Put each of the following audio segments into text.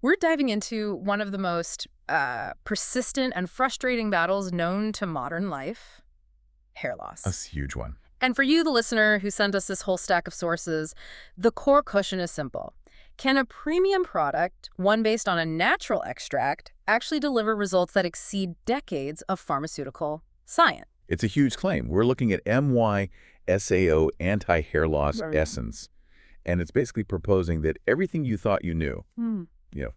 We're diving into one of the most persistent and frustrating battles known to modern life, hair loss. A huge one. And for you, the listener, who sent us this whole stack of sources, the core question is simple. Can a premium product, one based on a natural extract, actually deliver results that exceed decades of pharmaceutical science? It's a huge claim. We're looking at MYSAO anti-hair loss Right. essence, and it's basically proposing that everything you thought you knew,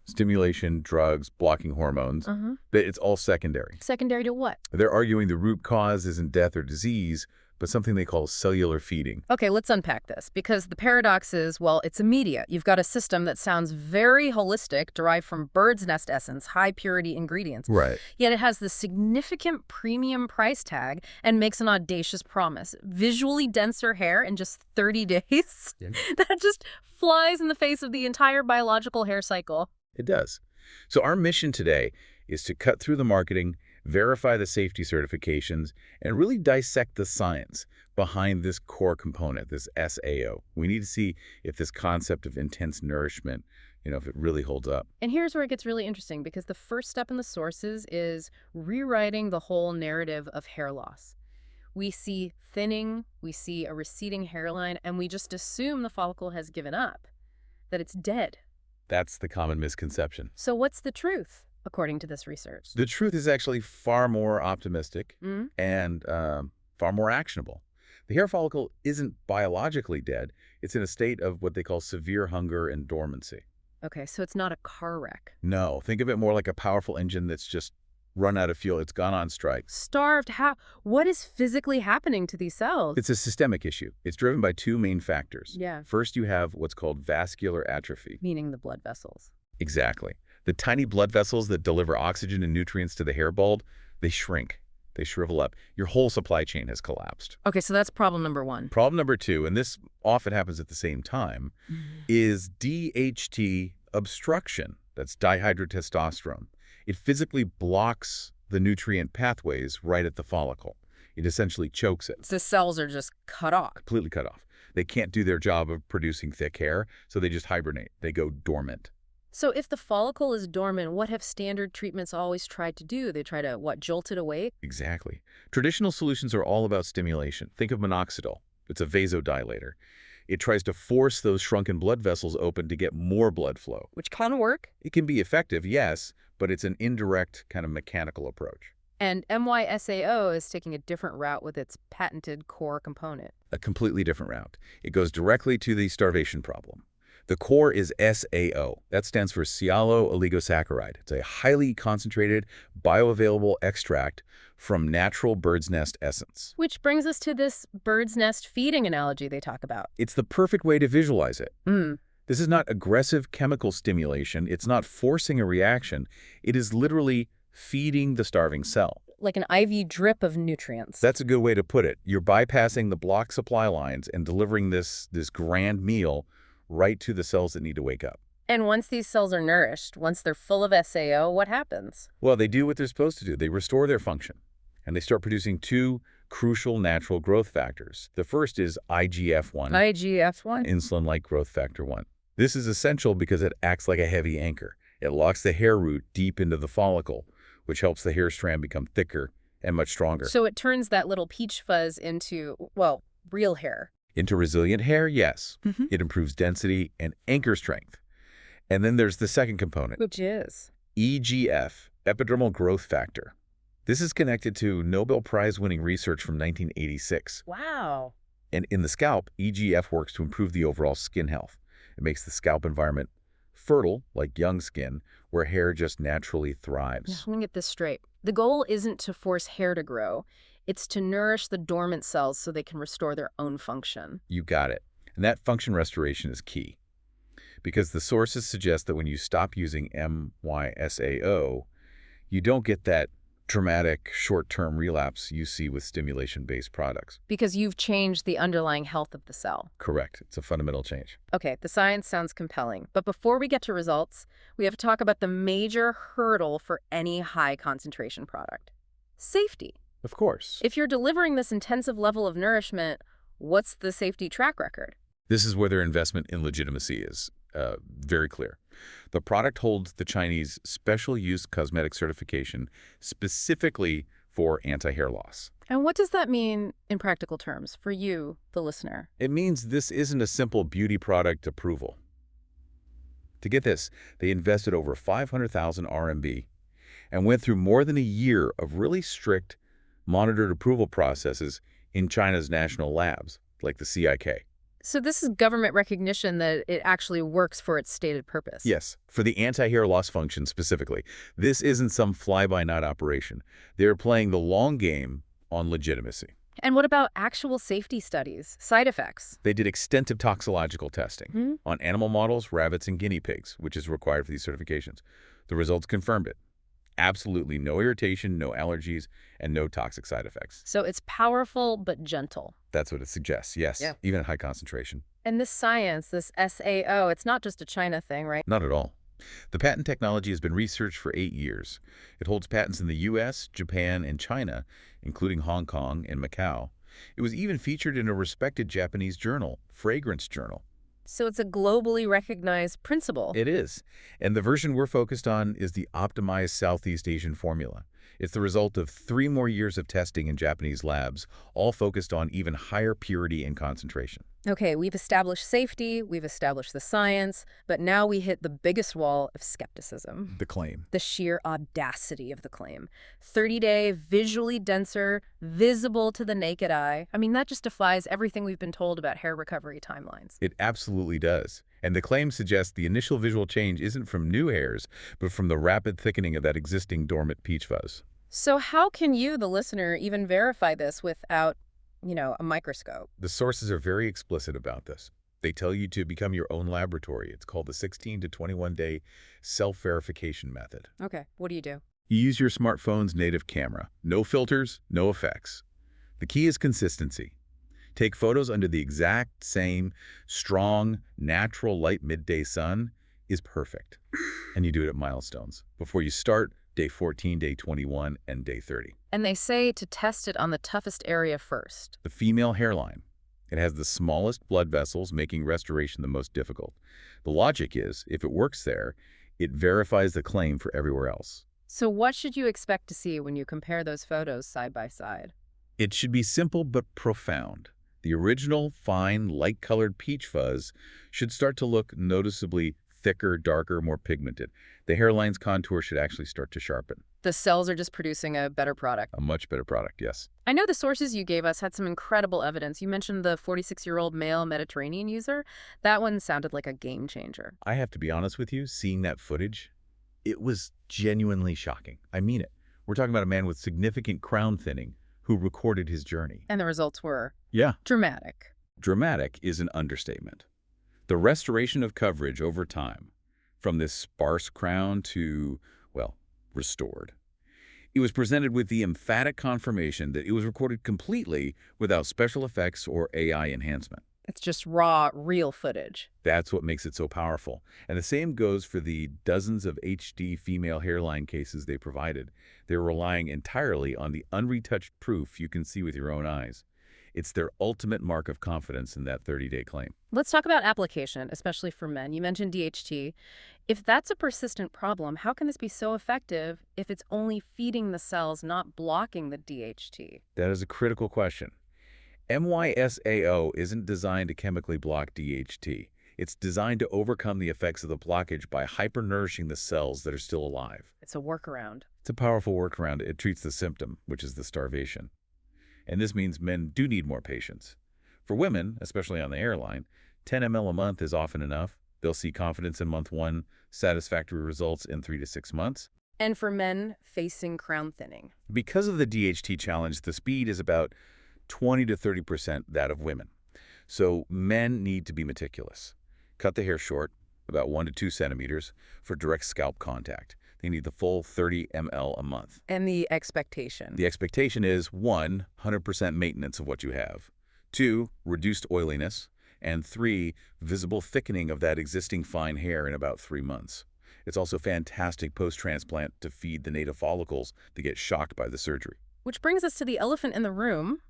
stimulation, drugs, blocking hormones, that it's all secondary. Secondary to what? They're arguing the root cause isn't death or disease, but something they call cellular feeding. Okay, let's unpack this, because the paradox is, well, it's immediate. You've got a system that sounds very holistic, derived from bird's nest essence, high-purity ingredients. Right. Yet it has this significant premium price tag and makes an audacious promise. Visually denser hair in just 30 days? Yeah. That just flies in the face of the entire biological hair cycle. It does. So our mission today is to cut through the marketing, verify the safety certifications, and really dissect the science behind this core component, this SAO. We need to see if this concept of intense nourishment, if it really holds up. And here's where it gets really interesting, because the first step in the sources is rewriting the whole narrative of hair loss. We see thinning, we see a receding hairline, and we just assume the follicle has given up, that it's dead. That's the common misconception. So what's the truth, according to this research? The truth is actually far more optimistic and far more actionable. The hair follicle isn't biologically dead. It's in a state of what they call severe hunger and dormancy. Okay, so it's not a car wreck. No, think of it more like a powerful engine that's just run out of fuel. It's gone on strike. Starved? How? What is physically happening to these cells? It's a systemic issue. It's driven by two main factors. Yeah. First, you have what's called vascular atrophy. Meaning the blood vessels. Exactly. The tiny blood vessels that deliver oxygen and nutrients to the hair bulb, they shrink. They shrivel up. Your whole supply chain has collapsed. Okay, so that's problem number one. Problem number two, and this often happens at the same time, is DHT obstruction. That's dihydrotestosterone. It physically blocks the nutrient pathways right at the follicle. It essentially chokes it. The cells are just cut off. Completely cut off. They can't do their job of producing thick hair, so they just hibernate. They go dormant. So if the follicle is dormant, what have standard treatments always tried to do? They try to, jolt it away? Exactly. Traditional solutions are all about stimulation. Think of minoxidil. It's a vasodilator. It tries to force those shrunken blood vessels open to get more blood flow. Which can work. It can be effective, yes, but it's an indirect kind of mechanical approach. And MYSAO is taking a different route with its patented core component. A completely different route. It goes directly to the starvation problem. The core is SAO. That stands for Sialo-Oligosaccharide. It's a highly concentrated, bioavailable extract from natural bird's nest essence. Which brings us to this bird's nest feeding analogy they talk about. It's the perfect way to visualize it. This is not aggressive chemical stimulation. It's not forcing a reaction. It is literally feeding the starving cell. Like an IV drip of nutrients. That's a good way to put it. You're bypassing the block supply lines and delivering this grand meal right to the cells that need to wake up. And once these cells are nourished, once they're full of SAO, what happens? Well, they do what they're supposed to do. They restore their function, and they start producing two crucial natural growth factors. The first is IGF-1. IGF-1? Insulin-like growth factor 1. This is essential because it acts like a heavy anchor. It locks the hair root deep into the follicle, which helps the hair strand become thicker and much stronger. So it turns that little peach fuzz into, real hair. Into resilient hair, yes. It improves density and anchor strength. And then there's the second component. Which is? EGF, epidermal growth factor. This is connected to Nobel Prize-winning research from 1986. Wow. And in the scalp, EGF works to improve the overall skin health. It makes the scalp environment fertile, like young skin, where hair just naturally thrives. Let me get this straight. The goal isn't to force hair to grow. It's to nourish the dormant cells so they can restore their own function. You got it. And that function restoration is key. Because the sources suggest that when you stop using MYSAO, you don't get that dramatic short-term relapse you see with stimulation-based products. Because you've changed the underlying health of the cell. Correct. It's a fundamental change. Okay, the science sounds compelling. But before we get to results, we have to talk about the major hurdle for any high-concentration product. Safety. Of course. If you're delivering this intensive level of nourishment, what's the safety track record? This is where their investment in legitimacy is. very clear. The product holds the Chinese special use cosmetic certification specifically for anti-hair loss. And what does that mean in practical terms for you, the listener? It means this isn't a simple beauty product approval. To get this, they invested over 500,000 RMB and went through more than a year of really strict monitored approval processes in China's national labs, like the CIK. So this is government recognition that it actually works for its stated purpose. Yes, for the anti-hair loss function specifically. This isn't some fly-by-night operation. They're playing the long game on legitimacy. And what about actual safety studies, side effects? They did extensive toxicological testing on animal models, rabbits, and guinea pigs, which is required for these certifications. The results confirmed it. Absolutely no irritation, no allergies, and no toxic side effects. So it's powerful but gentle. That's what it suggests, yes, Yeah. even at high concentration. And this science, this SAO, it's not just a China thing, right? Not at all. The patent technology has been researched for 8 years. It holds patents in the US, Japan, and China, including Hong Kong and Macau. It was even featured in a respected Japanese journal, Fragrance Journal. So it's a globally recognized principle. It is. And the version we're focused on is the optimized Southeast Asian formula. It's the result of 3 more years of testing in Japanese labs, all focused on even higher purity and concentration. Okay, we've established safety, we've established the science, but now we hit the biggest wall of skepticism. The claim. The sheer audacity of the claim. 30-day, visually denser, visible to the naked eye. I mean, that just defies everything we've been told about hair recovery timelines. It absolutely does. And the claim suggests the initial visual change isn't from new hairs, but from the rapid thickening of that existing dormant peach fuzz. So how can you, the listener, even verify this without, a microscope? The sources are very explicit about this. They tell you to become your own laboratory. It's called the 16 to 21-day self-verification method. Okay, what do? You use your smartphone's native camera. No filters, no effects. The key is consistency. Take photos under the exact same strong, natural light midday sun is perfect. And you do it at milestones. Before you start, day 14, day 21, and day 30. And they say to test it on the toughest area first. The female hairline. It has the smallest blood vessels, making restoration the most difficult. The logic is, if it works there, it verifies the claim for everywhere else. So what should you expect to see when you compare those photos side by side? It should be simple but profound. The original, fine, light-colored peach fuzz should start to look noticeably thicker, darker, more pigmented. The hairline's contour should actually start to sharpen. The cells are just producing a better product. A much better product, yes. I know the sources you gave us had some incredible evidence. You mentioned the 46-year-old male Mediterranean user. That one sounded like a game changer. I have to be honest with you, seeing that footage, it was genuinely shocking. I mean it. We're talking about a man with significant crown thinning who recorded his journey. And the results were? Yeah. Dramatic. Dramatic is an understatement. The restoration of coverage over time, from this sparse crown to, well, restored. It was presented with the emphatic confirmation that it was recorded completely without special effects or AI enhancement. It's just raw, real footage. That's what makes it so powerful. And the same goes for the dozens of HD female hairline cases they provided. They're relying entirely on the unretouched proof you can see with your own eyes. It's their ultimate mark of confidence in that 30-day claim. Let's talk about application, especially for men. You mentioned DHT. If that's a persistent problem, how can this be so effective if it's only feeding the cells, not blocking the DHT? That is a critical question. MYSAO isn't designed to chemically block DHT. It's designed to overcome the effects of the blockage by hyper-nourishing the cells that are still alive. It's a workaround. It's a powerful workaround. It treats the symptom, which is the starvation. And this means men do need more patience. For women, especially on the hairline, 10 ml a month is often enough. They'll see confidence in month 1, satisfactory results in 3 to 6 months. And for men facing crown thinning? Because of the DHT challenge, the speed is about 20 to 30% that of women. So men need to be meticulous. Cut the hair short, about 1 to 2 centimeters, for direct scalp contact. They need the full 30 ml a month. And the expectation? The expectation is 1, 100% maintenance of what you have. 2, reduced oiliness. And 3, visible thickening of that existing fine hair in about 3 months. It's also fantastic post-transplant to feed the native follicles that get shocked by the surgery. Which brings us to the elephant in the room,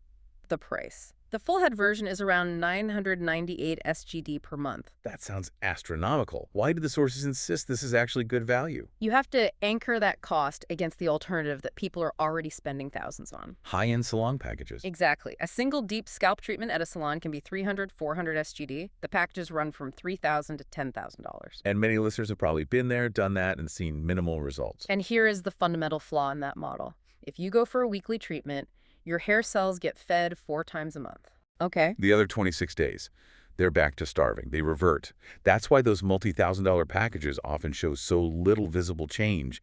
the price. The full head version is around 998 SGD per month. That sounds astronomical. Why do the sources insist this is actually good value? You have to anchor that cost against the alternative that people are already spending thousands on. High-end salon packages. Exactly. A single deep scalp treatment at a salon can be 300, 400 SGD. The packages run from $3,000 to $10,000. And many listeners have probably been there, done that, and seen minimal results. And here is the fundamental flaw in that model. If you go for a weekly treatment, your hair cells get fed 4 times a month. Okay. The other 26 days, they're back to starving. They revert. That's why those multi-thousand-dollar packages often show so little visible change.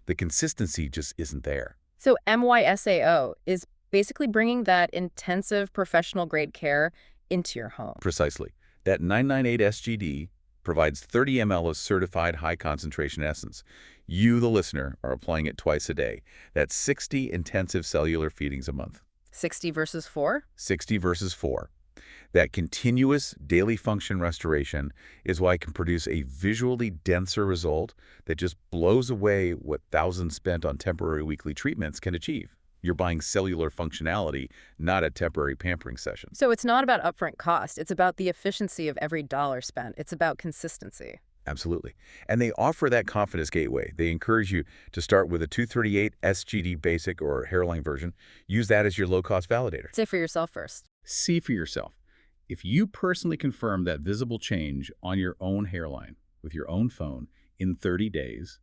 The consistency just isn't there. So MYSAO is basically bringing that intensive professional-grade care into your home. Precisely. That 998 SGD provides 30 ml of certified high-concentration essence. You, the listener, are applying it twice a day. That's 60 intensive cellular feedings a month. 60 versus 4? 60 versus 4. That continuous daily function restoration is why it can produce a visually denser result that just blows away what thousands spent on temporary weekly treatments can achieve. You're buying cellular functionality, not a temporary pampering session. So it's not about upfront cost. It's about the efficiency of every dollar spent. It's about consistency. Absolutely. And they offer that confidence gateway. They encourage you to start with a 238 SGD basic or hairline version. Use that as your low-cost validator. Say for yourself first. See for yourself. If you personally confirm that visible change on your own hairline with your own phone in 30 days,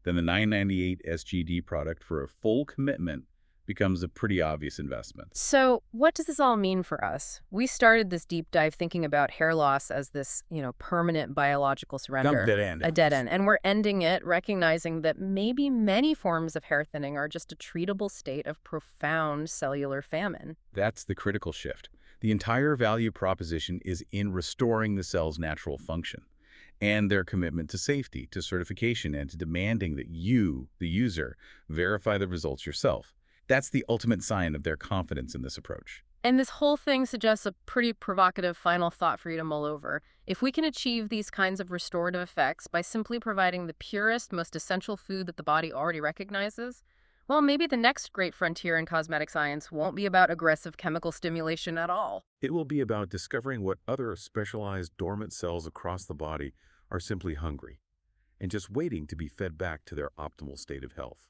then the 998 SGD product for a full commitment becomes a pretty obvious investment. So what does this all mean for us? We started this deep dive thinking about hair loss as this, permanent biological surrender. Dead end. A dead end. And we're ending it recognizing that maybe many forms of hair thinning are just a treatable state of profound cellular famine. That's the critical shift. The entire value proposition is in restoring the cell's natural function and their commitment to safety, to certification, and to demanding that you, the user, verify the results yourself. That's the ultimate sign of their confidence in this approach. And this whole thing suggests a pretty provocative final thought for you to mull over. If we can achieve these kinds of restorative effects by simply providing the purest, most essential food that the body already recognizes, well, maybe the next great frontier in cosmetic science won't be about aggressive chemical stimulation at all. It will be about discovering what other specialized dormant cells across the body are simply hungry and just waiting to be fed back to their optimal state of health.